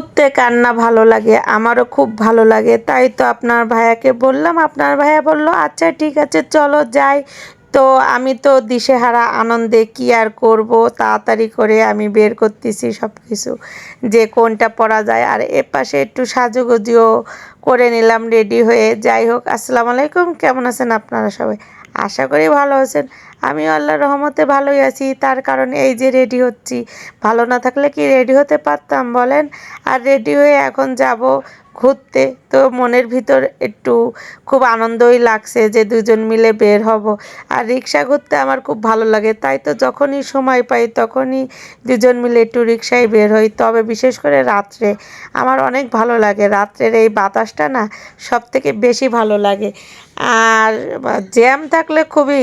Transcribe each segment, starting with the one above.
ঘুরতে কার না ভালো লাগে, আমারও খুব ভালো লাগে। তাই তো আপনার ভাইয়াকে বললাম, আপনার ভাইয়া বলল আচ্ছা ঠিক আছে চলো যাই। তো আমি তো দিশেহারা আনন্দে কি আর করব, তাড়াতাড়ি করে আমি বের করতেছি সব কিছু যে কোনটা পরা যায়। আর এ পাশে একটু সাজুগুজিও করে নিলাম রেডি হয়ে। যাই হোক, আসসালামু আলাইকুম, কেমন আছেন আপনারা সবাই? আশা করি ভালো আছেন। আমি আল্লাহর রহমতে ভালোই আছি। তার কারণ এই যে রেডি হচ্ছি, ভালো না থাকলে কি রেডি হতে পারতাম বলেন? আর রেডি হয়ে এখন যাব ঘুরতে। তো মনের ভিতর একটু খুব আনন্দই লাগছে যে দুজন মিলে বের হব। আর রিক্সা ঘুরতে আমার খুব ভালো লাগে, তাই তো যখনই সময় পাই তখনই দুজন মিলে একটু রিক্সায় বের হই। তবে বিশেষ করে রাত্রে আমার অনেক ভালো লাগে, রাত্রের এই বাতাসটা না সব থেকে বেশি ভালো লাগে। আর জ্যাম থাকলে খুবই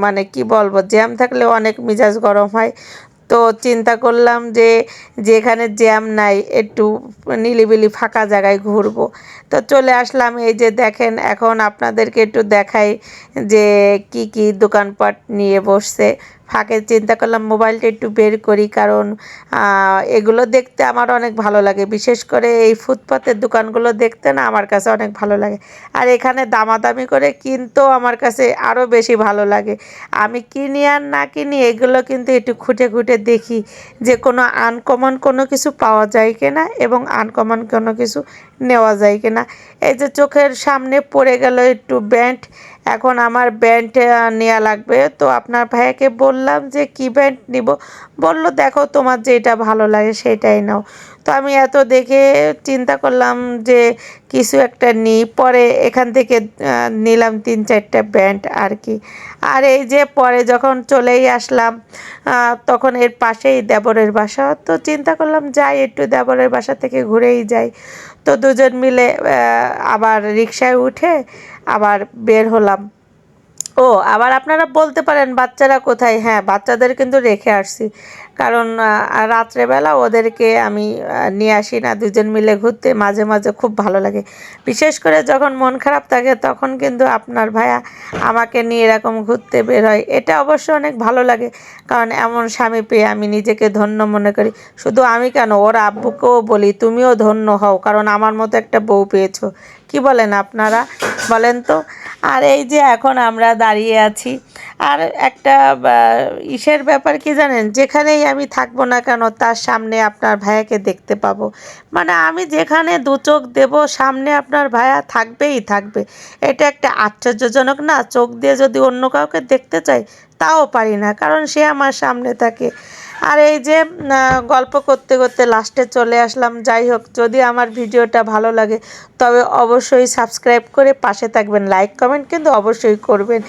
মানে কি বলবো, জ্যাম থাকলে অনেক মেজাজ গরম হয়। তো চিন্তা করলাম যে যেখানে জ্যাম নাই একটু নিলিবিলি ফাঁকা জায়গায় ঘুরবো। তো চলে আসলাম, এই যে দেখেন এখন আপনাদেরকে একটু দেখাই যে কি কি দোকানপাট নিয়ে বসছে। ফাঁকে চিন্তা করলাম মোবাইলটা একটু বের করি, কারণ এগুলো দেখতে আমার অনেক ভালো লাগে। বিশেষ করে এই ফুটপাতের দোকানগুলো দেখতে না আমার কাছে অনেক ভালো লাগে। আর এখানে দামাদামি করে কিনতেও আমার কাছে আরও বেশি ভালো লাগে। আমি কিনি আর না কিনি, এগুলো কিন্তু একটু খুঁটে খুঁটে দেখি যে কোনো আনকমন কোনো কিছু পাওয়া যায় কিনা এবং আনকমন কোনো কিছু নেওয়া যায় কিনা। এই যে চোখের সামনে পড়ে গেল একটু ব্যান্ড, এখন আমার ব্যান্ড নেওয়া লাগবে। তো আপনার ভাইয়াকে বললাম যে কি ব্যান্ড নিব, বলল দেখো তোমার যেটা ভালো লাগে সেটাই নাও। তো আমি এত দেখে চিন্তা করলাম যে কিছু একটা নিই, পরে এখান থেকে নিলাম 3-4টা ব্যান্ড আর কি। আর এই যে পরে যখন চলেই আসলাম, তখন এর পাশেই দেবরের বাসা। তো চিন্তা করলাম যাই একটু দেবরের বাসা থেকে ঘুরেই যাই। তো দুজন মিলে আবার রিকশায় উঠে আবার বের হলাম। ও আবার আপনারা বলতে পারেন বাচ্চারা কোথায়? হ্যাঁ, বাচ্চাদের কিন্তু রেখে আসছি, কারণ রাত্রেবেলা ওদেরকে আমি নিয়ে আসি না। দুজন মিলে ঘুরতে মাঝে মাঝে খুব ভালো লাগে। বিশেষ করে যখন মন খারাপ থাকে তখন কিন্তু আপনার ভাইয়া আমাকে নিয়ে এরকম ঘুরতে বের হয়। এটা অবশ্য অনেক ভালো লাগে, কারণ এমন স্বামী পেয়ে আমি নিজেকে ধন্য মনে করি। শুধু আমি কেন, ওর আব্বুকেও বলি তুমিও ধন্য হও, কারণ আমার মতো একটা বউ পেয়েছো। কি বলেন আপনারা, বলেন তো? আর এই যে এখন আমরা দাঁড়িয়ে আছি। আর একটা ইসের ব্যাপার কি জানেন, যেখানেই আমি থাকবো না কেন তার সামনে আপনার ভাইয়াকে দেখতে পাবো। মানে আমি যেখানে দু চোখ দেব সামনে আপনার ভাইয়া থাকবেই থাকবে। এটা একটা আশ্চর্যজনক না? চোখ দিয়ে যদি অন্য কাউকে দেখতে চাই তাও পারি না, কারণ সে আমার সামনে থাকে। আর এই যে গল্প করতে করতে লাস্টে চলে আসলাম। যাই হোক, যদি আমার ভিডিওটা ভালো লাগে তবে অবশ্যই সাবস্ক্রাইব করে পাশে থাকবেন, লাইক কমেন্ট কিন্তু অবশ্যই করবেন।